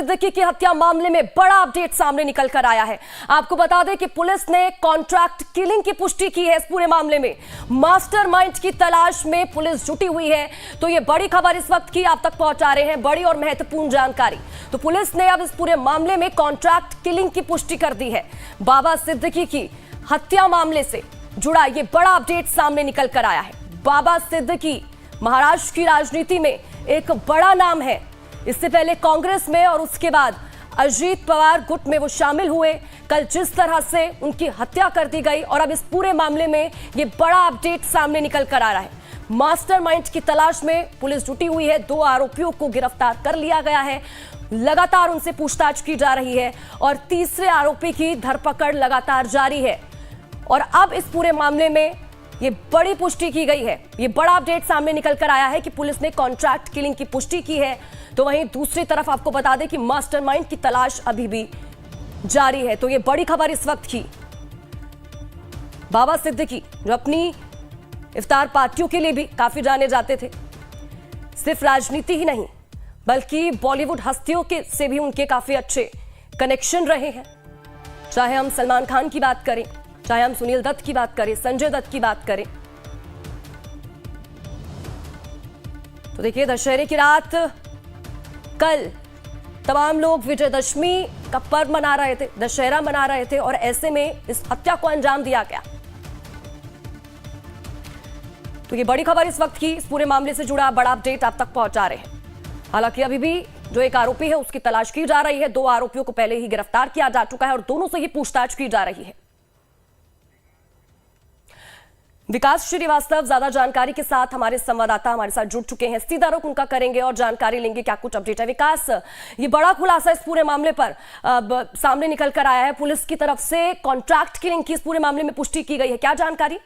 सिद्दीकी की हत्या मामले में बड़ा अपडेट सामने निकल कर आया है। आपको बता दें कि पुलिस ने कॉन्ट्रैक्ट किलिंग की पुष्टि की है। इस पूरे मामले में मास्टरमाइंड की तलाश में पुलिस जुटी हुई है। तो ये बड़ी खबर इस वक्त की आप तक पहुंचा रहे हैं, बड़ी और महत्वपूर्ण जानकारी। तो पुलिस ने अब इस पूरे मामले में कॉन्ट्रैक्ट किलिंग की पुष्टि कर दी है। बाबा सिद्दीकी की हत्या मामले से जुड़ा ये बड़ा अपडेट सामने निकल कर आया है। बाबा सिद्दीकी महाराष्ट्र की राजनीति में एक बड़ा नाम है। इससे पहले कांग्रेस में और उसके बाद अजीत पवार गुट में वो शामिल हुए। कल जिस तरह से उनकी हत्या कर दी गई और अब इस पूरे मामले में ये बड़ा अपडेट सामने निकल कर आ रहा है। मास्टरमाइंड की तलाश में पुलिस जुटी हुई है। 2 आरोपियों को गिरफ्तार कर लिया गया है। लगातार उनसे पूछताछ की जा रही है और तीसरे आरोपी की धरपकड़ लगातार जारी है। और अब इस पूरे मामले में ये बड़ी पुष्टि की गई है। ये बड़ा अपडेट सामने निकल कर आया है कि पुलिस ने कॉन्ट्रैक्ट किलिंग की पुष्टि की है। तो वहीं दूसरी तरफ आपको बता दें कि मास्टरमाइंड की तलाश अभी भी जारी है। तो ये बड़ी खबर इस वक्त की। बाबा सिद्दीकी जो अपनी इफ्तार पार्टियों के लिए भी काफी जाने जाते थे, सिर्फ राजनीति ही नहीं बल्कि बॉलीवुड हस्तियों के से भी उनके काफी अच्छे कनेक्शन रहे हैं। चाहे हम सलमान खान की बात करें, चाहे हम सुनील दत्त की बात करें, संजय दत्त की बात करें। तो देखिए, दशहरे की रात कल तमाम लोग विजयदशमी का पर्व मना रहे थे, दशहरा मना रहे थे और ऐसे में इस हत्या को अंजाम दिया गया। तो ये बड़ी खबर इस वक्त की। इस पूरे मामले से जुड़ा बड़ा अपडेट आप तक पहुंचा रहे हैं। हालांकि अभी भी जो एक आरोपी है उसकी तलाश की जा रही है। 2 आरोपियों को पहले ही गिरफ्तार किया जा चुका है और दोनों से ही पूछताछ की जा रही है। विकास श्रीवास्तव ज्यादा जानकारी के साथ हमारे संवाददाता हमारे साथ जुड़ चुके हैं। सीधा रुख उनका करेंगे और जानकारी लेंगे क्या कुछ अपडेट है। विकास, ये बड़ा खुलासा इस पूरे मामले पर सामने निकल कर आया है। पुलिस की तरफ से कॉन्ट्रैक्ट किलिंग की इस पूरे मामले में पुष्टि की गई है, क्या जानकारी?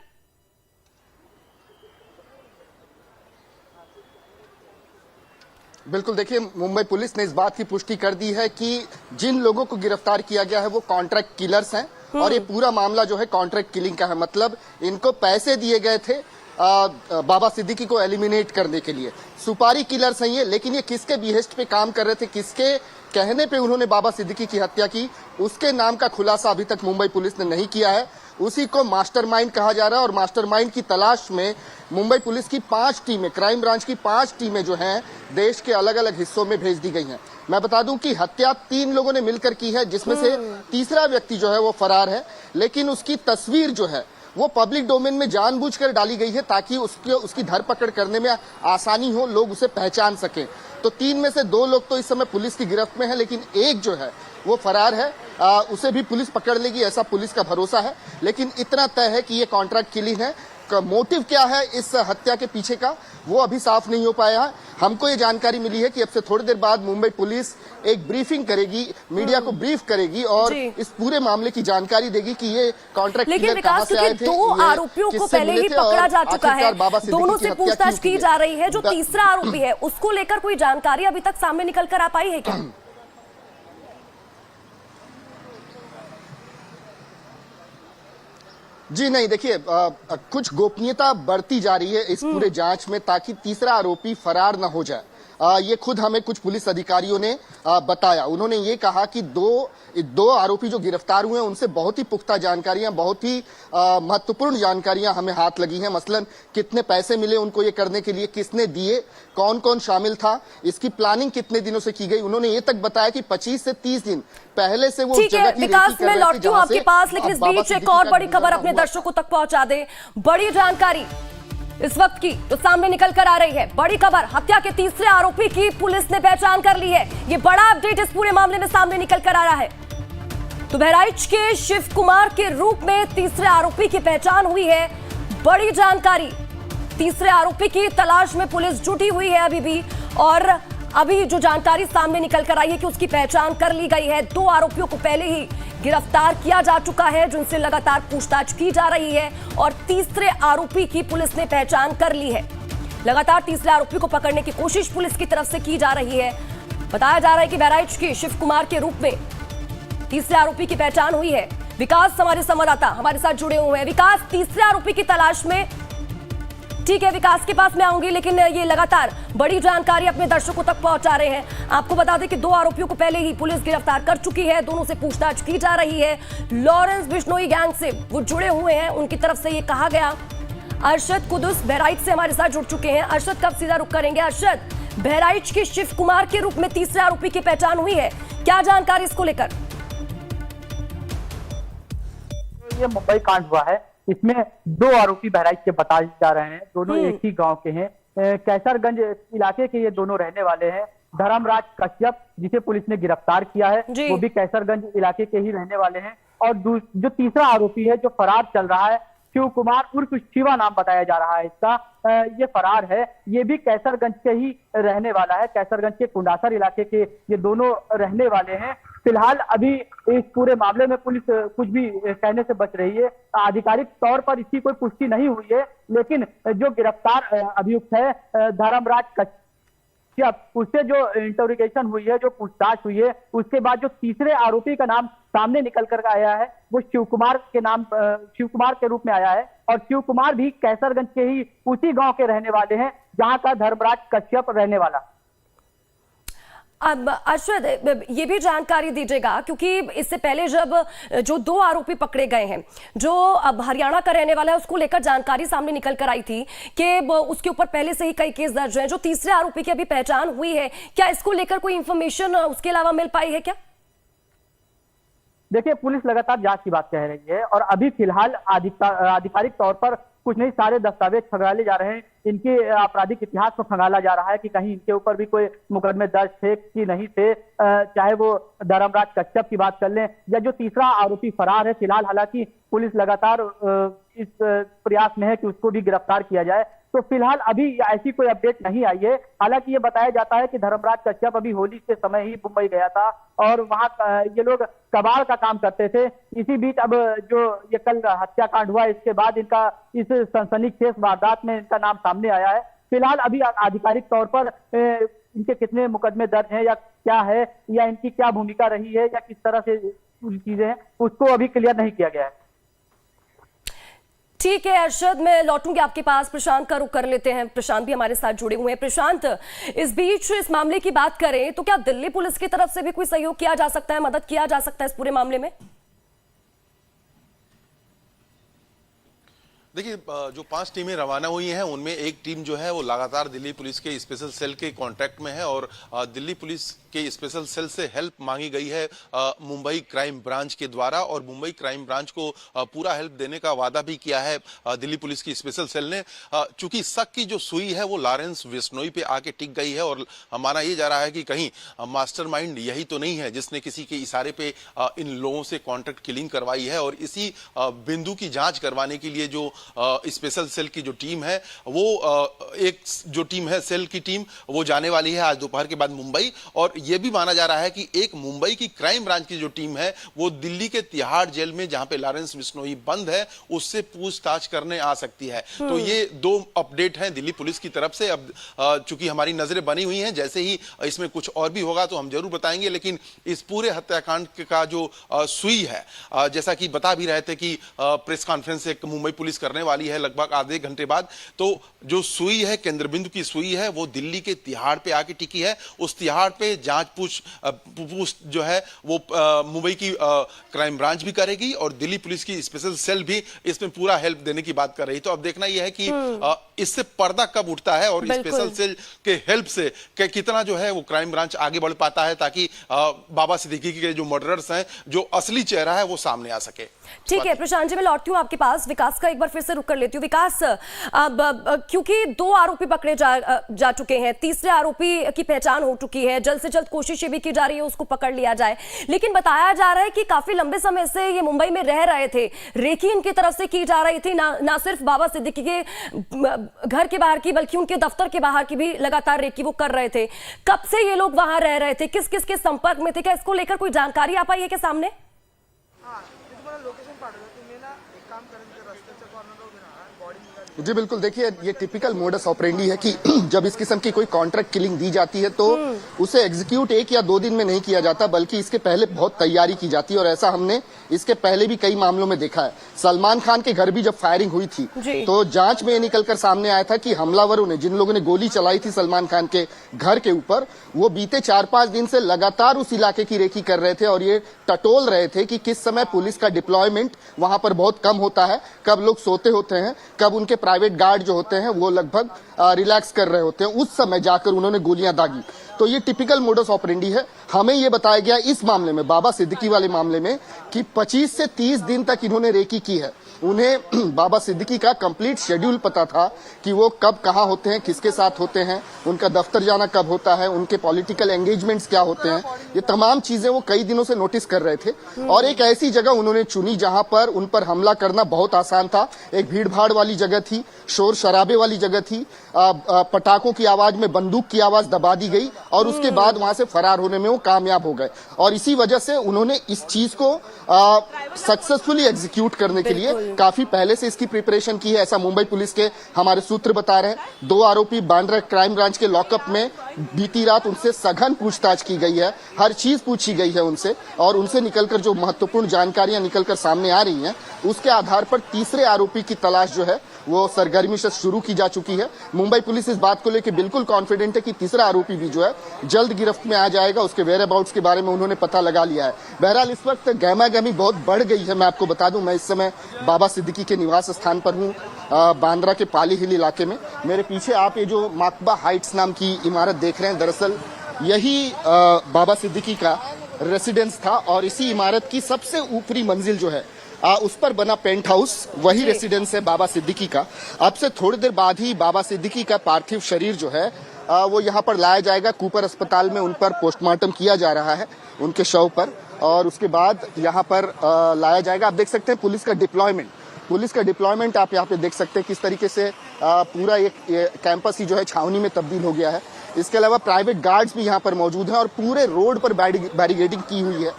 बिल्कुल, देखिए, मुंबई पुलिस ने इस बात की पुष्टि कर दी है कि जिन लोगों को गिरफ्तार किया गया है वो कॉन्ट्रैक्ट किलर्स हैं और ये पूरा मामला जो है कॉन्ट्रैक्ट किलिंग का है। मतलब इनको पैसे दिए गए थे बाबा सिद्दीकी को एलिमिनेट करने के लिए। सुपारी किलर्स हैं ये, लेकिन ये किसके बिहेस्ट पे काम कर रहे थे, किसके कहने पे उन्होंने बाबा सिद्दीकी की हत्या की, उसके नाम का खुलासा अभी तक मुंबई पुलिस ने नहीं किया है। उसी को मास्टरमाइंड कहा जा रहा है और मास्टरमाइंड की तलाश में मुंबई पुलिस की 5 टीमें, क्राइम ब्रांच की 5 टीमें जो हैं देश के अलग अलग हिस्सों में भेज दी गई हैं। मैं बता दूं कि हत्या 3 लोगों ने मिलकर की है, जिसमें से तीसरा व्यक्ति जो है वो फरार है, लेकिन उसकी तस्वीर जो है वो पब्लिक डोमेन में जानबूझकर डाली गई है ताकि उसकी धरपकड़ करने में आसानी हो, लोग उसे पहचान सकें। तो 3 में से 2 लोग तो इस समय पुलिस की गिरफ्त में है, लेकिन एक जो है वो फरार है। उसे भी पुलिस पकड़ लेगी ऐसा पुलिस का भरोसा है। लेकिन इतना तय है कि ये कॉन्ट्रैक्ट किलिंग है। मोटिव क्या है इस हत्या के पीछे का, वो अभी साफ नहीं हो पाया है। हमको ये जानकारी मिली है कि अब से थोड़ी देर बाद मुंबई पुलिस एक ब्रीफिंग करेगी, मीडिया को ब्रीफ करेगी और इस पूरे मामले की जानकारी देगी कि ये कॉन्ट्रैक्ट किलर कहां से आए थे, 2 आरोपियों को पहले ही पकड़ा जा चुका है, दोनों से पूछताछ की जा रही है। जो तीसरा आरोपी है उसको लेकर कोई जानकारी अभी तक सामने निकल कर आ पाई है क्या? जी नहीं, देखिए, कुछ गोपनीयता बढ़ती जा रही है इस पूरे जांच में ताकि तीसरा आरोपी फरार न हो जाए। ये खुद हमें कुछ पुलिस अधिकारियों ने बताया। उन्होंने ये कहा कि दो आरोपी जो गिरफ्तार हुए हैं उनसे बहुत ही पुख्ता जानकारियां, बहुत ही महत्वपूर्ण जानकारियां हमें हाथ लगी हैं। मसलन कितने पैसे मिले उनको ये करने के लिए, किसने दिए, कौन कौन शामिल था, इसकी प्लानिंग कितने दिनों से की गई। उन्होंने ये तक बताया कि 25 से 30 दिन पहले से वो जगह की विकास में लौटती हूं आपके पास, लेकिन इस बीच एक और बड़ी खबर अपने दर्शकों तक पहुंचा दे। बड़ी जानकारी इस वक्त की जो सामने निकल कर आ रही है, बड़ी खबर, हत्या के तीसरे आरोपी की पुलिस ने पहचान कर ली है। ये बड़ा अपडेट इस पूरे मामले में सामने निकल कर आ रहा है। तो बहराइच के शिव कुमार के रूप में तीसरे आरोपी की पहचान हुई है। बड़ी जानकारी, तीसरे आरोपी की तलाश में पुलिस जुटी हुई है अभी भी और अभी जो जानकारी सामने निकल कर आई है कि उसकी पहचान कर ली गई है। 2 आरोपियों को पहले ही गिरफ्तार किया जा चुका है जिनसे लगातार पूछताछ की जा रही है और तीसरे आरोपी की पुलिस ने पहचान कर ली है। लगातार तीसरे आरोपी को पकड़ने की कोशिश पुलिस की तरफ से की जा रही है। बताया जा रहा है कि बहराइच के शिव कुमार के रूप में तीसरे आरोपी की पहचान हुई है। विकास हमारे संवाददाता हमारे साथ जुड़े हुए हैं। विकास, तीसरे आरोपी की तलाश में ठीक है, विकास के पास मैं आऊंगी, लेकिन ये लगातार बड़ी जानकारी अपने दर्शकों तक पहुंचा रहे हैं। आपको बता दें कि 2 आरोपियों को पहले ही पुलिस गिरफ्तार कर चुकी है। दोनों से पूछताछ की जा रही है। लॉरेंस बिश्नोई गैंग से वो जुड़े हुए हैं, उनकी तरफ से ये कहा गया। अरशद कुदुस बहराइच से हमारे साथ जुड़ चुके हैं। अरशद, कब सीधा रुख करेंगे? अरशद, बहराइच के शिव कुमार के रूप में तीसरे आरोपी की पहचान हुई है, क्या जानकारी इसको लेकर? ये मुंबई कांड हुआ है, इसमें 2 आरोपी बहराइच के बताए जा रहे हैं। दोनों एक ही गांव के हैं, कैसरगंज इलाके के ये दोनों रहने वाले हैं। धर्मराज कश्यप, जिसे पुलिस ने गिरफ्तार किया है, वो भी कैसरगंज इलाके के ही रहने वाले हैं। और जो तीसरा आरोपी है जो फरार चल रहा है, शिव कुमार उर्फ शिवा नाम बताया जा रहा है इसका, ये फरार है। ये भी कैसरगंज के ही रहने वाला है, कैसरगंज के कुंडासर इलाके के ये दोनों रहने वाले हैं। फिलहाल अभी इस पूरे मामले में पुलिस कुछ भी कहने से बच रही है। आधिकारिक तौर पर इसकी कोई पुष्टि नहीं हुई है, लेकिन जो गिरफ्तार अभियुक्त है धर्मराज कश्यप, उससे जो इंटरोगेशन हुई है, जो पूछताछ हुई है, उसके बाद जो तीसरे आरोपी का नाम सामने निकल कर आया है वो शिव कुमार के रूप में आया है। और शिव कुमार भी कैसरगंज के ही उसी गांव के रहने वाले हैं जहां का धर्मराज कश्यप रहने वाला। अब अरशद, ये भी जानकारी दीजिएगा, क्योंकि इससे पहले जब जो 2 आरोपी पकड़े गए हैं, जो अब हरियाणा का रहने वाला है, उसको लेकर जानकारी सामने निकल कर आई थी कि उसके ऊपर पहले से ही कई केस दर्ज हैं। जो तीसरे आरोपी की अभी पहचान हुई है, क्या इसको लेकर कोई इंफॉर्मेशन उसके अलावा मिल पाई है क्या? देखिए, पुलिस लगातार जांच की बात कह रही है और अभी फिलहाल आधिकारिक तौर पर कुछ नहीं, सारे दस्तावेज खंगाले जा रहे हैं। इनके आपराधिक इतिहास को खंगाला जा रहा है कि कहीं इनके ऊपर भी कोई मुकदमे दर्ज थे कि नहीं थे। चाहे वो धर्मराज कश्यप की बात कर लें या जो तीसरा आरोपी फरार है, फिलहाल हालांकि पुलिस लगातार इस प्रयास में है कि उसको भी गिरफ्तार किया जाए। तो फिलहाल अभी ऐसी कोई अपडेट नहीं आई है। हालांकि ये बताया जाता है कि धर्मराज कश्यप अभी होली के समय ही मुंबई गया था और वहां ये लोग कबाड़ का काम करते थे। इसी बीच अब जो ये कल हत्याकांड हुआ, इसके बाद इनका इस सनसनीखेज वारदात में इनका नाम सामने आया है। फिलहाल अभी आधिकारिक तौर पर इनके कितने मुकदमे दर्ज हैं या क्या है, या इनकी क्या भूमिका रही है, या किस तरह से चीजें हैं, उसको अभी क्लियर नहीं किया गया है। ठीक है अरशद, मैं लौटूंगी आपके पास। प्रशांत का रुख कर लेते हैं, प्रशांत भी हमारे साथ जुड़े हुए हैं। प्रशांत, इस बीच इस मामले की बात करें तो क्या दिल्ली पुलिस की तरफ से भी कोई सहयोग किया जा सकता है, मदद किया जा सकता है इस पूरे मामले में? देखिए, जो 5 टीमें रवाना हुई हैं उनमें एक टीम जो है वो लगातार दिल्ली पुलिस के स्पेशल सेल के कांटेक्ट में है और दिल्ली पुलिस के स्पेशल सेल से हेल्प मांगी गई है मुंबई क्राइम ब्रांच के द्वारा, और मुंबई क्राइम ब्रांच को पूरा हेल्प देने का वादा भी किया है दिल्ली पुलिस की स्पेशल सेल ने। चूंकि शक की जो सुई है वो लॉरेंस बिश्नोई पे आके टिक गई है और माना यह जा रहा है कि कहीं मास्टरमाइंड यही तो नहीं है जिसने किसी के इशारे पे इन लोगों से कॉन्ट्रैक्ट किलिंग करवाई है। और इसी बिंदु की जांच करवाने के लिए जो स्पेशल सेल की जो टीम है वो एक जो टीम है सेल की टीम वो जाने वाली है आज दोपहर के बाद मुंबई। और यह भी माना जा रहा है कि एक मुंबई की क्राइम ब्रांच की जो टीम है वो दिल्ली के तिहाड़ जेल में जहां पे लॉरेंस बिश्नोई बंद है उससे पूछताछ करने आ सकती है। तो ये 2 अपडेट हैं दिल्ली पुलिस की तरफ से। अब चूंकि हमारी नजरें बनी हुई हैं, जैसे ही इसमें कुछ और भी होगा तो हम जरूर बताएंगे। लेकिन इस पूरे हत्याकांड का जो सुई है, जैसा कि बता भी रहे थे कि प्रेस कॉन्फ्रेंस एक मुंबई पुलिस करने वाली है लगभग आधे घंटे बाद, तो जो सुई है, केंद्र बिंदु की सुई है, वो दिल्ली के तिहाड़ पे आके टिकी है। उस तिहाड़ पे जांच पूछ जो है वो मुंबई की क्राइम ब्रांच भी करेगी और दिल्ली पुलिस की स्पेशल सेल भी इसमें पूरा हेल्प देने की बात कर रही। तो अब देखना यह है कि इससे पर्दा कब उठता है और स्पेशल सेल के हेल्प से कितना जो है वो क्राइम ब्रांच आगे बढ़ पाता है, ताकि बाबा सिद्दीकी के जो मर्डरर्स हैं, जो असली चेहरा है वो सामने आ सके। ठीक है प्रशांत जी, मैं लौटती हूँ आपके पास। विकास का एक बार फिर से रुक कर लेती हूँ। विकास, अब क्योंकि 2 आरोपी पकड़े जा चुके हैं, तीसरे आरोपी की पहचान हो चुकी है, जल्द से जल्द कोशिश ये भी की जा रही है उसको पकड़ लिया जाए, लेकिन बताया जा रहा है कि काफी लंबे समय से ये मुंबई में रह रहे थे, रेकी इनकी तरफ से की जा रही थी, ना सिर्फ बाबा सिद्दीकी के घर के बाहर की बल्कि उनके दफ्तर के बाहर की भी लगातार रेकी वो कर रहे थे। कब से ये लोग वहां रह रहे थे, किस किस के संपर्क में थे, क्या इसको लेकर कोई जानकारी आ पाई है क्या सामने? लोकेशन पाठवलं तुम्ही ना, एक काम करेन, रस्त्याच्या कॉर्नरवर उभे राहा, बॉडी निघाली जी बिल्कुल, देखिए ये टिपिकल मोडस ऑपरेंडी है कि जब इस किस्म की कोई कॉन्ट्रैक्ट किलिंग दी जाती है तो उसे एग्जीक्यूट 1 या 2 दिन में नहीं किया जाता, बल्कि इसके पहले बहुत तैयारी की जाती है। और ऐसा हमने इसके पहले भी कई मामलों में देखा है। सलमान खान के घर भी जब फायरिंग हुई थी तो जांच में ये निकलकर सामने आया था कि हमलावरों ने, जिन लोगों ने गोली चलाई थी सलमान खान के घर के ऊपर, वो बीते 4-5 दिन से लगातार उस इलाके की रेकी कर रहे थे और ये टटोल रहे थे कि किस समय पुलिस का डिप्लॉयमेंट वहां पर बहुत कम होता है, कब लोग सोते होते हैं, कब उनके प्राइवेट गार्ड जो होते हैं वो लगभग रिलैक्स कर रहे होते हैं, उस समय जाकर उन्होंने गोलियां दागी। तो ये टिपिकल मोडस ऑपरेंडी है। हमें ये बताया गया इस मामले में, बाबा सिद्दीकी वाले मामले में, कि 25 से 30 दिन तक इन्होंने रेकी की है। उन्हें बाबा सिद्दीकी का कंप्लीट शेड्यूल पता था कि वो कब कहां होते हैं, किसके साथ होते हैं, उनका दफ्तर जाना कब होता है, उनके पॉलिटिकल एंगेजमेंट्स क्या होते हैं, ये तमाम चीजें वो कई दिनों से नोटिस कर रहे थे। और एक ऐसी जगह उन्होंने चुनी जहां पर उन पर हमला करना बहुत आसान था। एक भीड़ भाड़ वाली जगह थी, शोर शराबे वाली जगह थी, पटाखों की आवाज में बंदूक की आवाज दबा दी गई और उसके बाद वहां से फरार होने में वो कामयाब हो गए। और इसी वजह से उन्होंने इस चीज को सक्सेसफुली एग्जीक्यूट करने के लिए काफी पहले से इसकी प्रिपरेशन की है, ऐसा मुंबई पुलिस के हमारे सूत्र बता रहे हैं। 2 आरोपी बांद्रा क्राइम ब्रांच के लॉकअप में बीती रात उनसे सघन पूछताछ की गई है, हर चीज पूछी गई है उनसे, और उनसे निकलकर जो महत्वपूर्ण जानकारियां निकलकर सामने आ रही हैं उसके आधार पर तीसरे आरोपी की तलाश जो है वो सरगर्मी से शुरू की जा चुकी है। मुंबई पुलिस इस बात को लेकर बिल्कुल कॉन्फिडेंट है कि तीसरा आरोपी भी जो है जल्द गिरफ्त में आ जाएगा। उसके वेयर अबाउट्स के बारे में उन्होंने पता लगा लिया है। बहरहाल इस वक्त गहमागहमी बहुत बढ़ गई है। मैं आपको बता दूं, मैं इस समय बाबा सिद्दीकी के निवास स्थान पर हूं, बांद्रा के पाली हिल इलाके में। मेरे पीछे आप ये जो माकबा हाइट्स नाम की इमारत देख रहे हैं, दरअसल यही बाबा सिद्दीकी का रेसिडेंस था और इसी इमारत की सबसे ऊपरी मंजिल जो है उस पर बना पेंट हाउस वही रेसिडेंस है बाबा सिद्दीकी का। अब से थोड़ी देर बाद ही बाबा सिद्दीकी का पार्थिव शरीर जो है वो यहाँ पर लाया जाएगा। कूपर अस्पताल में उन पर पोस्टमार्टम किया जा रहा है उनके शव पर, और उसके बाद यहाँ पर लाया जाएगा। आप देख सकते हैं पुलिस का डिप्लॉयमेंट आप यहाँ पे देख सकते हैं किस तरीके से पूरा ये कैंपस ही जो है छावनी में तब्दील हो गया है। इसके अलावा प्राइवेट गार्ड्स भी यहाँ पर मौजूद हैं और पूरे रोड पर बैरिकेडिंग की हुई है।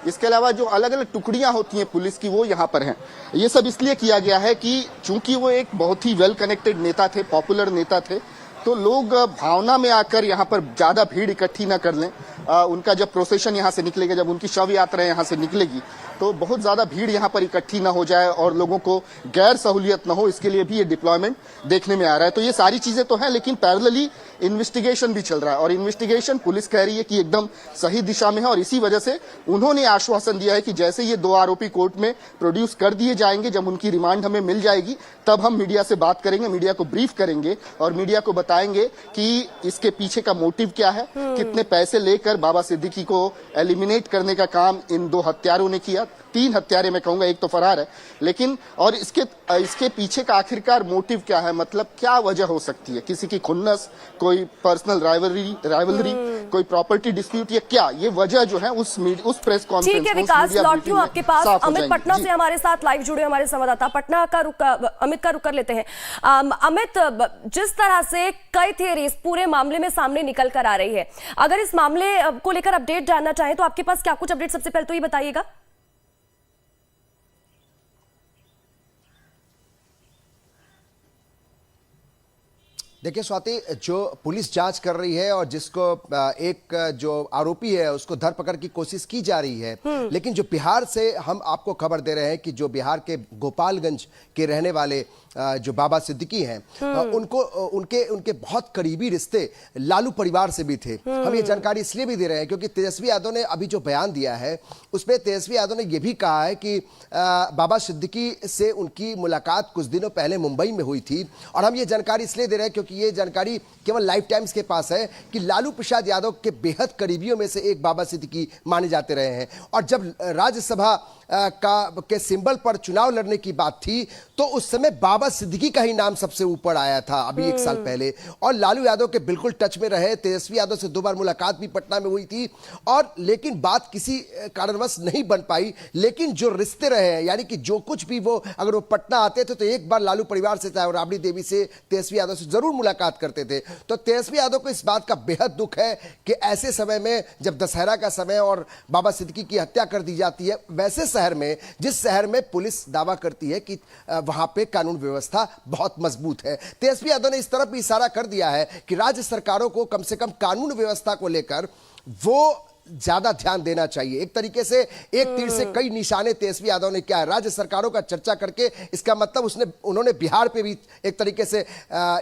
इसके अलावा जो अलग अलग टुकड़ियां होती हैं पुलिस की वो यहाँ पर हैं। ये सब इसलिए किया गया है कि चूंकि वो एक बहुत ही वेल कनेक्टेड नेता थे, पॉपुलर नेता थे, तो लोग भावना में आकर यहाँ पर ज्यादा भीड़ इकट्ठी ना कर लें। उनका जब प्रोसेशन यहाँ से निकलेगा, जब उनकी शव यात्रा यहाँ से निकलेगी, तो बहुत ज्यादा भीड़ यहाँ पर इकट्ठी ना हो जाए और लोगों को गैर सहूलियत ना हो, इसके लिए भी ये डिप्लॉयमेंट देखने में आ रहा है। तो ये सारी चीजें तो हैं, लेकिन पैरेलली इन्वेस्टिगेशन भी चल रहा है और इन्वेस्टिगेशन पुलिस कह रही है कि एकदम सही दिशा में है। और इसी वजह से उन्होंने आश्वासन दिया है कि जैसे ये 2 आरोपी कोर्ट में प्रोड्यूस कर दिए जाएंगे, जब उनकी रिमांड हमें मिल जाएगी, तब हम मीडिया से बात करेंगे, मीडिया को ब्रीफ करेंगे और मीडिया को बताएंगे कि इसके पीछे का मोटिव क्या है, कितने पैसे लेकर बाबा सिद्दीकी को एलिमिनेट करने का काम इन 2 हत्यारों ने किया। 3 हत्यारे मैं कहूंगा, एक तो फरार है, लेकिन और इसके पीछे का आखिरकार मोटिव क्या है, मतलब क्या वजह हो सकती है, किसी की खुन्नस, कोई पर्सनल राइवलरी, कोई प्रॉपर्टी डिस्प्यूट, या क्या ये वजह जो है उस प्रेस कॉन्फ्रेंस। ठीक है विकास, लौटती हूं आपके पास। अमित पटना से हमारे साथ लाइव जुड़े हमारे संवाददाता, पटना का अमित का रुख कर लेते हैं। अमित, जिस तरह से कई थियरीज पूरे मामले में सामने निकल कर आ रही है, अगर इस मामले को लेकर अपडेट जानना चाहें तो आपके पास क्या कुछ अपडेट सबसे पहले तो ये बताइएगा। देखिए स्वाति, जो पुलिस जांच कर रही है और जिसको एक जो आरोपी है उसको धरपकड़ की कोशिश की जा रही है, लेकिन जो बिहार से हम आपको खबर दे रहे हैं कि जो बिहार के गोपालगंज के रहने वाले जो बाबा सिद्दीकी हैं, उनके बहुत करीबी रिश्ते लालू परिवार से भी थे। हम ये जानकारी इसलिए भी दे रहे हैं क्योंकि तेजस्वी यादव ने अभी जो बयान दिया है उसमें तेजस्वी यादव ने यह भी कहा है कि बाबा सिद्दीकी से उनकी मुलाकात कुछ दिनों पहले मुंबई में हुई थी। और हम ये जानकारी इसलिए दे रहे हैं क्योंकि ये जानकारी केवल लाइफ टाइम्स के पास है कि लालू प्रसाद यादव के बेहद करीबियों में से एक बाबा सिद्दीकी माने जाते रहे हैं। और जब राज्यसभा के सिंबल पर चुनाव लड़ने की बात थी तो उस समय बाबा सिद्दीकी का ही नाम सबसे ऊपर आया था अभी 1 साल पहले। और लालू यादव के बिल्कुल टच में रहे, तेजस्वी यादव से 2 बार मुलाकात भी पटना में हुई थी, और लेकिन बात किसी कारणवश नहीं बन पाई। लेकिन जो रिश्ते रहे हैं, यानी कि जो कुछ भी वो अगर वो पटना आते थे तो एक बार लालू परिवार से, चाहे राबड़ी देवी से, तेजस्वी यादव से जरूर मुलाकात करते थे। तो तेजस्वी यादव को इस बात का बेहद दुख है कि ऐसे समय में जब दशहरा का समय और बाबा सिद्दीकी की हत्या कर दी जाती है, वैसे शहर में, जिस शहर में पुलिस दावा करती है कि वहां पे कानून व्यवस्था बहुत मजबूत है। तेजस्वी यादव ने इस तरफ भी इशारा कर दिया है कि राज्य सरकारों को कम से कम कानून व्यवस्था को लेकर वो ज्यादा ध्यान देना चाहिए। एक तरीके से एक तीर से कई निशाने तेजस्वी यादव ने किया है। राज्य सरकारों का चर्चा करके इसका मतलब उन्होंने बिहार पे भी एक तरीके से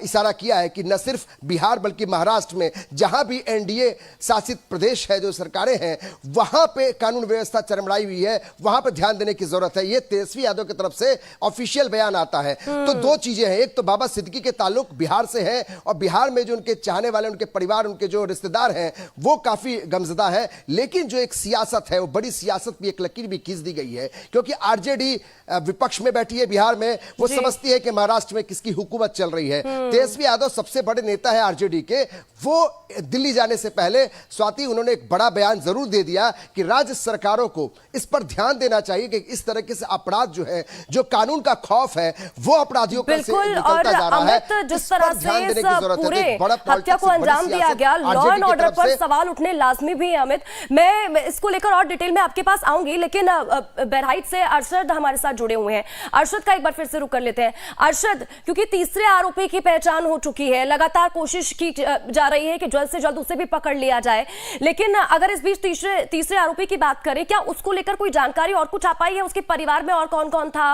इशारा किया है कि न सिर्फ बिहार बल्कि महाराष्ट्र में जहां भी एनडीए शासित प्रदेश है, जो सरकारें हैं, वहां पे कानून व्यवस्था चरमराई हुई है, वहां पर ध्यान देने की जरूरत है। यह तेजस्वी यादव की तरफ से ऑफिशियल बयान आता है। तो दो चीजें हैं, एक तो बाबा सिद्दीकी के ताल्लुक बिहार से है और बिहार में जो उनके चाहने वाले, उनके परिवार, उनके जो रिश्तेदार हैं, वो काफी गमजदा है। लेकिन जो एक सियासत है, वो बड़ी सियासत भी, एक लकीर भी खींच दी गई है, क्योंकि आरजेडी विपक्ष में बैठी है बिहार में, वो समझती है कि महाराष्ट्र में किसकी हुकूमत चल रही है। तेजस्वी यादव सबसे बड़े नेता है आरजेडी के, वो दिल्ली जाने से पहले स्वाति उन्होंने एक बड़ा बयान जरूर दे दिया कि राज्य सरकारों को इस पर ध्यान देना चाहिए कि इस तरह के अपराध जो है, जो कानून का खौफ है, वो अपराधियों पर से निकलता जा रहा है। जिस तरह से पूरे हत्या को अंजाम दिया गया, लॉ एंड ऑर्डर पर सवाल उठने लाजमी भी है। अमित, मैं इसको लेकर और डिटेल में आपके पास आऊंगी, लेकिन बहराइच से अरशद हमारे साथ जुड़े हुए हैं। अरशद का एक बार फिर से रुक कर लेते हैं। अरशद, क्योंकि तीसरे आरोपी की पहचान हो चुकी है, लगातार कोशिश की जा रही है कि जल्द से जल्द उसे भी पकड़ लिया जाए, लेकिन अगर इस बीच तीसरे आरोपी की बात करें, क्या उसको लेकर कोई जानकारी और कुछ आ पाई है? उसके परिवार में और कौन कौन था?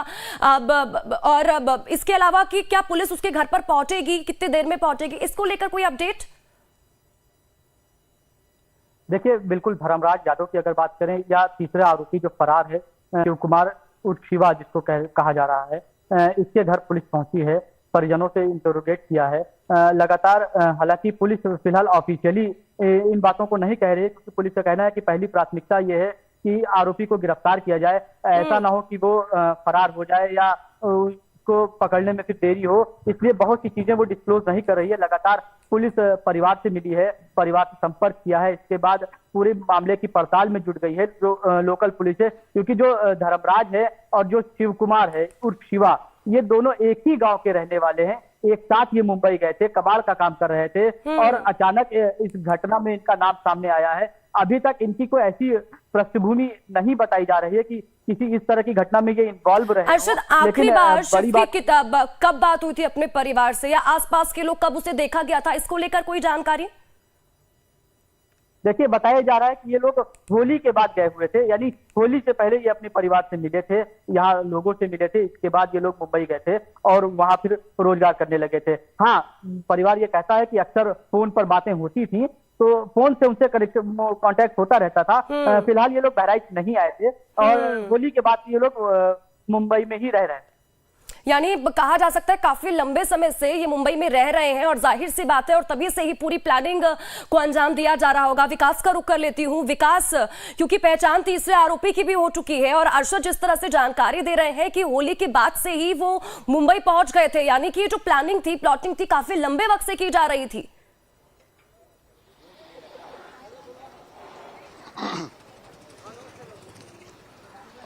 और इसके अलावा कि क्या पुलिस उसके घर पर पहुंचेगी, कितनी देर में पहुंचेगी, इसको लेकर कोई अपडेट? देखिए, बिल्कुल धर्मराज यादव की अगर बात करें, या तीसरा आरोपी जो फरार है शिव कुमार उर्फ शिवा जिसको कहा जा रहा है, इसके घर पुलिस पहुंची है, परिजनों से इंटरोगेट किया है लगातार। हालांकि पुलिस फिलहाल ऑफिशियली इन बातों को नहीं कह रही है, क्योंकि पुलिस का कहना है कि पहली प्राथमिकता ये है कि आरोपी को गिरफ्तार किया जाए, ऐसा ना हो कि वो फरार हो जाए या को पकड़ने में फिर देरी हो, इसलिए बहुत सी चीजें वो डिस्क्लोज नहीं कर रही है। लगातार पुलिस परिवार से मिली है, परिवार से संपर्क किया है, इसके बाद पूरे मामले की पड़ताल में जुट गई है जो लोकल पुलिस है, क्योंकि जो धर्मराज है और जो शिव कुमार है उर्फ शिवा, ये दोनों एक ही गांव के रहने वाले हैं। एक साथ ये मुंबई गए थे, कबाड़ का काम कर रहे थे, और अचानक इस घटना में इनका नाम सामने आया है। अभी तक इनकी कोई ऐसी पृष्ठभूमि नहीं बताई जा रही है कि किसी इस तरह की घटना में ये इन्वॉल्व रहे। अरशद, आखिरी बार कब बात हुई थी अपने परिवार से, या आसपास के लोग कब उसे देखा गया था, इसको लेकर कोई जानकारी? देखिए, बताया जा रहा है कि ये लोग होली के बाद गए हुए थे, यानी होली से पहले ये अपने परिवार से मिले थे, यहाँ लोगों से मिले थे, इसके बाद ये लोग मुंबई गए थे और वहां फिर रोजगार करने लगे थे। हाँ, परिवार ये कहता है कि अक्सर फोन पर बातें होती थी, तो फोन से उनसे कांटेक्ट होता रहता था। फिलहाल ये लोग बहराइच नहीं आए थे और होली के बाद ये लोग मुंबई में ही रह रहे हैं। यानी कहा जा सकता है काफी लंबे समय से ये मुंबई में रह रहे हैं, और जाहिर सी बात है, और तभी से ही पूरी प्लानिंग को अंजाम दिया जा रहा होगा। विकास का रुख कर लेती हूँ। विकास, क्योंकि पहचान तीसरे आरोपी की भी हो चुकी है, और अरशद जिस तरह से जानकारी दे रहे हैं कि होली के बाद से ही वो मुंबई पहुंच गए थे, यानी कि जो प्लानिंग थी, प्लॉटिंग थी, काफी लंबे वक्त से की जा रही थी।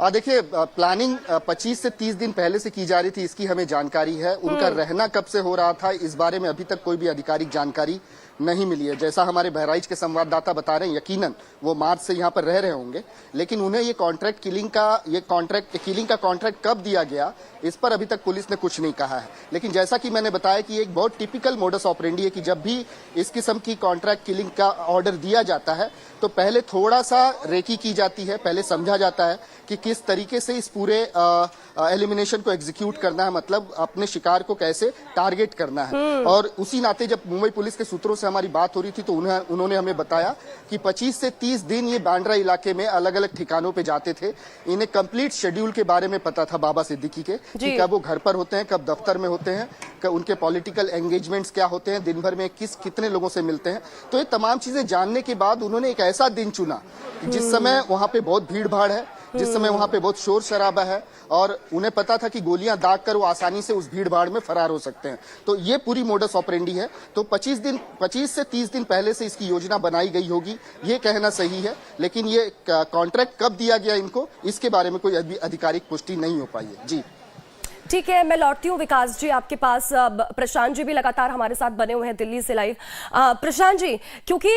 देखिए, प्लानिंग 25 से 30 दिन पहले से की जा रही थी, इसकी हमें जानकारी है। उनका रहना कब से हो रहा था, इस बारे में अभी तक कोई भी आधिकारिक जानकारी नहीं मिली है। जैसा हमारे बहराइच के संवाददाता बता रहे हैं, यकीनन वो मार्च से यहाँ पर रह रहे होंगे, लेकिन उन्हें ये किलिंग का कॉन्ट्रैक्ट कब दिया गया, इस पर अभी तक पुलिस ने कुछ नहीं कहा है। लेकिन जैसा कि मैंने बताया कि एक बहुत टिपिकल मोडस ऑपरेंडी है कि जब भी इस किस्म की कॉन्ट्रैक्ट किलिंग का ऑर्डर दिया जाता है, तो पहले थोड़ा सा रेकी की जाती है, पहले समझा जाता है कि किस तरीके से इस पूरे एलिमिनेशन को एग्जीक्यूट करना है, मतलब अपने शिकार को कैसे टारगेट करना है। और उसी नाते जब मुंबई पुलिस के सूत्रों से हमारी बात हो रही थी, तो उन्होंने हमें बताया कि 25 से 30 दिन ये बांद्रा इलाके में अलग अलग ठिकानों पे जाते थे। इन्हें कंप्लीट शेड्यूल के बारे में पता था बाबा सिद्दीकी के, कि कब वो घर पर होते हैं, कब दफ्तर में होते हैं, उनके पॉलिटिकल एंगेजमेंट्स क्या होते हैं, दिन भर में कितने लोगों से मिलते हैं। तो ये तमाम चीजें जानने के बाद उन्होंने एक ऐसा दिन चुना जिस समय वहां पे बहुत भीड़ भाड़ है, जिस समय वहां पे बहुत शोर शराबा है, और उन्हें पता था कि गोलियां दाग कर वो आसानी से उस भीड़ भाड़ में फरार हो सकते हैं। तो ये पूरी मोडस ऑपरेंडी है। तो 25 से 30 दिन पहले से इसकी योजना बनाई गई होगी, ये कहना सही है। लेकिन ये कॉन्ट्रैक्ट कब दिया गया इनको, इसके बारे में कोई आधिकारिक पुष्टि नहीं हो पाई है। जी ठीक है, मैं लौटती हूँ विकास जी आपके पास। प्रशांत जी भी लगातार हमारे साथ बने हुए हैं दिल्ली से लाइव। प्रशांत जी, क्योंकि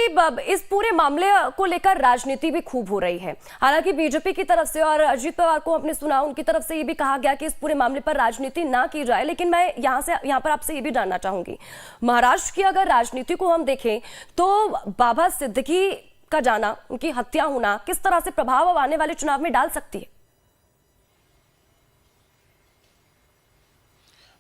इस पूरे मामले को लेकर राजनीति भी खूब हो रही है, हालांकि बीजेपी की तरफ से और अजीत पवार को आपने सुना, उनकी तरफ से ये भी कहा गया कि इस पूरे मामले पर राजनीति ना की जाए, लेकिन मैं यहाँ पर आपसे ये भी जानना चाहूंगी, महाराष्ट्र की अगर राजनीति को हम देखें तो बाबा सिद्दीकी का जाना, उनकी हत्या होना किस तरह से प्रभाव आने वाले चुनाव में डाल सकती है?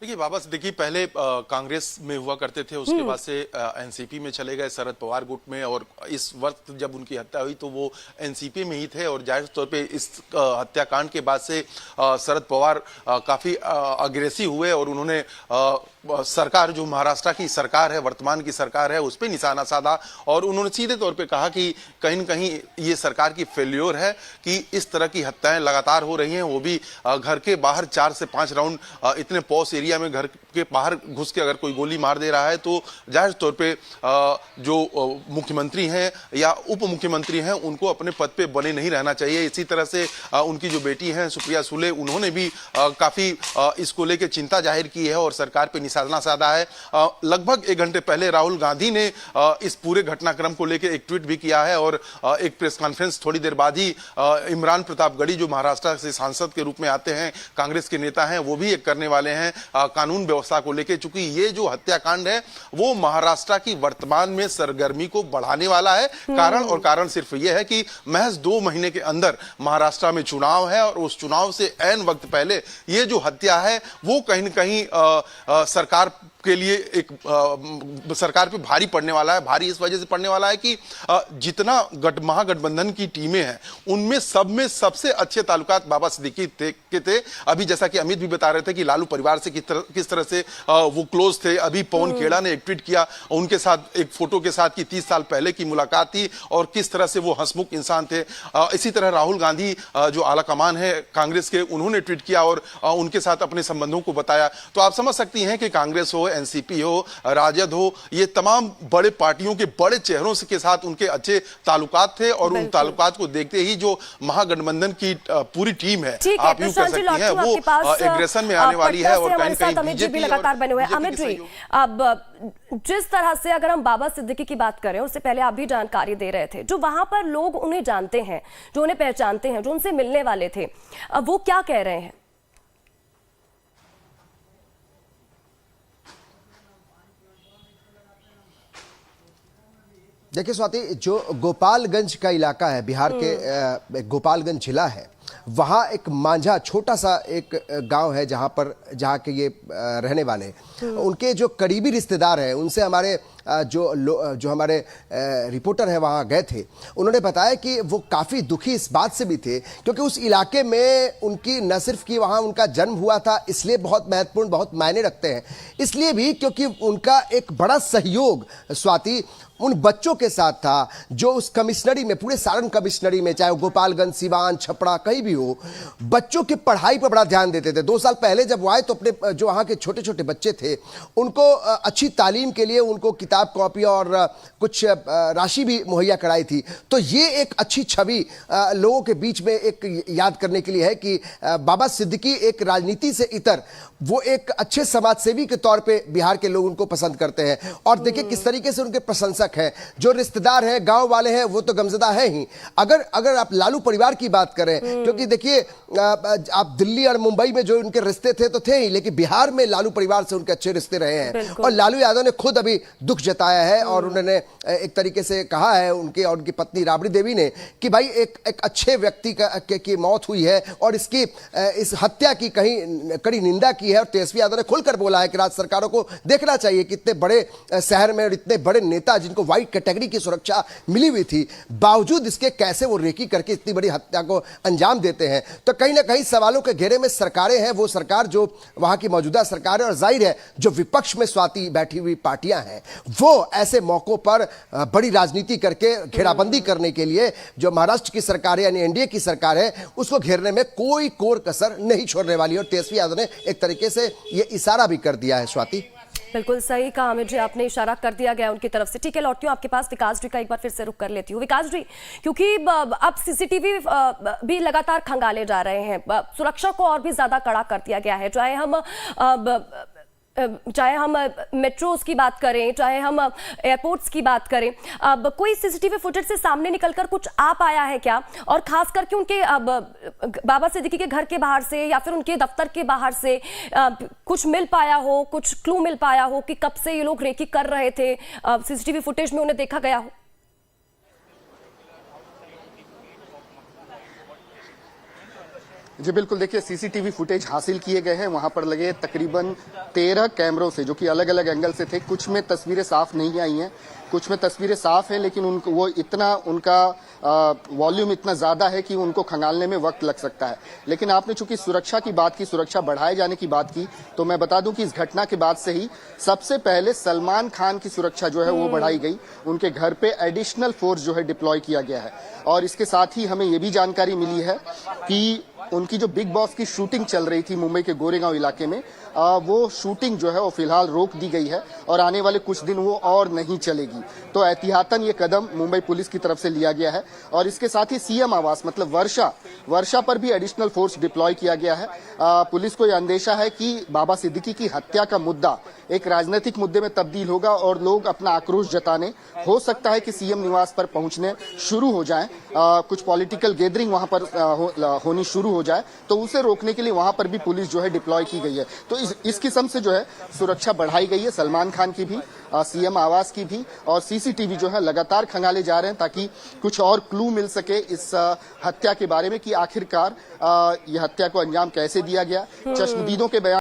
देखिए, बाबा सिद्दीकी पहले कांग्रेस में हुआ करते थे, उसके बाद से एनसीपी में चले गए, शरद पवार गुट में, और इस वक्त जब उनकी हत्या हुई तो वो एनसीपी में ही थे। और जाहिर तौर पे इस हत्याकांड के बाद से शरद पवार काफी अग्रेसिव हुए और उन्होंने सरकार, जो महाराष्ट्र की सरकार है, वर्तमान की सरकार है, उस पर निशाना साधा और उन्होंने सीधे तौर पे कहा कि कहीं न कहीं ये सरकार की फेल्योर है कि इस तरह की हत्याएं लगातार हो रही हैं, वो भी घर के बाहर 4 से 5 राउंड इतने पॉश एरिया में घर के बाहर घुस के अगर कोई गोली मार दे रहा है तो जाहिर तौर पे जो मुख्यमंत्री हैं या उप मुख्यमंत्री हैं उनको अपने पद पे बने नहीं रहना चाहिए। इसी तरह से उनकी जो बेटी हैं सुप्रिया सुले, उन्होंने भी काफी इसको लेकर चिंता जाहिर की है और सरकार पे निशाना साधा है। लगभग 1 घंटे पहले राहुल गांधी ने इस पूरे घटनाक्रम को लेकर एक ट्वीट भी किया है और एक प्रेस कॉन्फ्रेंस थोड़ी देर बाद ही इमरान प्रतापगढ़ी, जो महाराष्ट्र से सांसद के रूप में आते हैं, कांग्रेस के नेता हैं, वो भी एक करने वाले हैं कानून व्यवस्था को लेकर, चूंकि ये जो हत्याकांड है वो महाराष्ट्र की वर्तमान में सरगर्मी को बढ़ाने वाला है। कारण सिर्फ ये है कि महज 2 महीने के अंदर महाराष्ट्र में चुनाव है और उस चुनाव से ऐन वक्त पहले ये जो हत्या है वो कहीं न कहीं सरकार के लिए एक सरकार पे भारी पड़ने वाला है। भारी इस वजह से पड़ने वाला है कि जितना महागठबंधन की टीमें हैं उनमें सब में सबसे अच्छे ताल्लुकात बाबा सिद्दीकी के थे। अभी जैसा कि अमित भी बता रहे थे कि लालू परिवार से किस तरह से वो क्लोज थे। अभी पवन खेड़ा ने एक ट्वीट किया उनके साथ एक फोटो के साथ कि 30 साल पहले की मुलाकात थी और किस तरह से वो हंसमुख इंसान थे। इसी तरह राहुल गांधी जो आला कमान है कांग्रेस के, उन्होंने ट्वीट किया और उनके साथ अपने संबंधों को बताया। तो आप समझ सकती हैं कि कांग्रेस हो, एनसीपी हो, राजद हो, ये तमाम बड़े पार्टियों के बड़े चेहरों के साथ उनके अच्छे ताल्लुकात थे और उन ताल्लुकात को देखते ही जो महागठबंधन की पूरी टीम है, आप यूं कह सकती हैं, वो एग्रेशन में आने वाली है। और कहीं बीजेपी लगातार बने हुए। अमित जी, अब जिस तरह से अगर हम बाबा सिद्दीकी की बात करें, उससे पहले आप भी जानकारी दे रहे थे, जो वहां पर लोग उन्हें जानते हैं, जो उन्हें पहचानते हैं, जो उनसे मिलने वाले थे, वो क्या कह रहे हैं? देखिए स्वाति, जो गोपालगंज का इलाका है, बिहार के गोपालगंज जिला है, वहाँ एक मांझा छोटा सा एक गांव है जहाँ के ये रहने वाले, उनके जो करीबी रिश्तेदार हैं, उनसे हमारे जो हमारे रिपोर्टर हैं वहाँ गए थे, उन्होंने बताया कि वो काफ़ी दुखी इस बात से भी थे क्योंकि उस इलाके में उनकी न सिर्फ कि वहाँ उनका जन्म हुआ था इसलिए बहुत महत्वपूर्ण, बहुत मायने रखते हैं, इसलिए भी क्योंकि उनका एक बड़ा सहयोग स्वाति उन बच्चों के साथ था जो उस कमिश्नरी में, पूरे सारण कमिश्नरी में, चाहे वो गोपालगंज, सिवान, छपरा, कहीं भी हो, बच्चों की पढ़ाई पर बड़ा ध्यान देते थे। 2 साल पहले जब वो आए तो अपने जो वहाँ के छोटे छोटे बच्चे थे उनको अच्छी तालीम के लिए उनको किताब कॉपी और कुछ राशि भी मुहैया कराई थी। तो ये एक अच्छी छवि लोगों के बीच में एक याद करने के लिए है कि बाबा सिद्दीकी एक राजनीति से इतर वो एक अच्छे समाजसेवी के तौर पे बिहार के लोग उनको पसंद करते हैं। और देखिए किस तरीके से उनके प्रशंसक हैं, जो रिश्तेदार हैं, गांव वाले हैं, वो तो गमज़दा है ही। अगर आप लालू परिवार की बात करें, क्योंकि देखिए आप दिल्ली और मुंबई में जो उनके रिश्ते थे तो थे ही, लेकिन बिहार में लालू परिवार से उनके अच्छे रिश्ते रहे हैं। और लालू यादव ने खुद अभी दुख जताया है और उन्होंने एक तरीके से कहा है, उनके और उनकी पत्नी राबड़ी देवी ने, कि भाई एक अच्छे व्यक्ति की मौत हुई है और इस हत्या की कहीं कड़ी निंदा की है। और तेजस्वी यादव ने खुलकर बोला है कि राज्य सरकारों को देखना चाहिए कि इतने बड़े शहर में और इतने बड़े नेता जिनको व्हाइट कैटेगरी की सुरक्षा मिली हुई थी, बावजूद इसके कैसे वो रेकी करके इतनी बड़ी हत्या को अंजाम देते हैं। तो कहीं ना कहीं सवालों के घेरे में सरकारें हैं, वो सरकार जो वहां की मौजूदा सरकार है, और जाहिर है जो विपक्ष में स्वाति बैठी हुई पार्टियां हैं, वो ऐसे मौकों पर बड़ी राजनीति करके घेराबंदी करने के लिए जो महाराष्ट्र की सरकार है यानी एनडीए की सरकार है, उसको घेरने में कोई कोर कसर नहीं छोड़ने वाली। और तेजस्वी यादव ने एक तरीके से ये इशारा भी कर दिया है स्वाति। बिल्कुल सही कहा अमित जी, आपने इशारा कर दिया गया उनकी तरफ से। ठीक है, लौटती हूँ आपके पास। विकास जी का एक बार फिर से रुख कर लेती हूँ। विकास जी, क्योंकि अब सीसीटीवी भी लगातार खंगाले जा रहे हैं, सुरक्षा को और भी ज्यादा कड़ा कर दिया गया है। चाहे हम मेट्रोज की बात करें, चाहे हम एयरपोर्ट्स की बात करें, अब कोई सीसीटीवी फुटेज से सामने निकलकर कुछ आ पाया है क्या? और खास करके उनके बाबा सिद्दीकी के घर के बाहर से या फिर उनके दफ्तर के बाहर से कुछ मिल पाया हो, कुछ क्लू मिल पाया हो कि कब से ये लोग रेकी कर रहे थे, सीसीटीवी फुटेज में उन्हें देखा गया हो? जी बिल्कुल, देखिए सीसीटीवी फुटेज हासिल किए गए हैं। वहां पर लगे तकरीबन 13 कैमरों से, जो कि अलग अलग एंगल से थे। कुछ में तस्वीरें साफ नहीं आई हैं, कुछ में तस्वीरें साफ हैं, लेकिन उनका वॉल्यूम इतना ज्यादा है कि उनको खंगालने में वक्त लग सकता है। लेकिन आपने चूंकि सुरक्षा की बात की, सुरक्षा बढ़ाए जाने की बात की, तो मैं बता दूं कि इस घटना के बाद से ही सबसे पहले सलमान खान की सुरक्षा जो है वो बढ़ाई गई। उनके घर पे एडिशनल फोर्स जो है डिप्लॉय किया गया है। और इसके साथ ही हमें ये भी जानकारी मिली है कि उनकी जो बिग बॉस की शूटिंग चल रही थी मुंबई के गोरेगांव इलाके में, वो शूटिंग जो है वो फिलहाल रोक दी गई है और आने वाले कुछ दिन वो और नहीं चलेगी। तो एहतियातन ये कदम मुंबई पुलिस की तरफ से लिया गया है। और इसके साथ ही सीएम आवास मतलब वर्षा पर भी एडिशनल फोर्स डिप्लॉय किया गया है। पुलिस को यह अंदेशा है कि बाबा सिद्दीकी की हत्या का मुद्दा एक राजनीतिक मुद्दे में तब्दील होगा और लोग अपना आक्रोश जताने, हो सकता है कि सीएम निवास पर पहुंचने शुरू हो जाएं, कुछ पॉलिटिकल गैदरिंग वहां पर होनी शुरू हो जाए, तो उसे रोकने के लिए वहां पर भी पुलिस जो है डिप्लॉय की गई है। तो इस किस्म से जो है सुरक्षा बढ़ाई गई है, सलमान खान की भी, सीएम आवास की भी, और सीसीटीवी जो है लगातार खंगाले जा रहे हैं ताकि कुछ और क्लू मिल सके इस हत्या के बारे में कि आखिरकार यह हत्या को अंजाम कैसे दिया गया। चश्मदीदों के बयान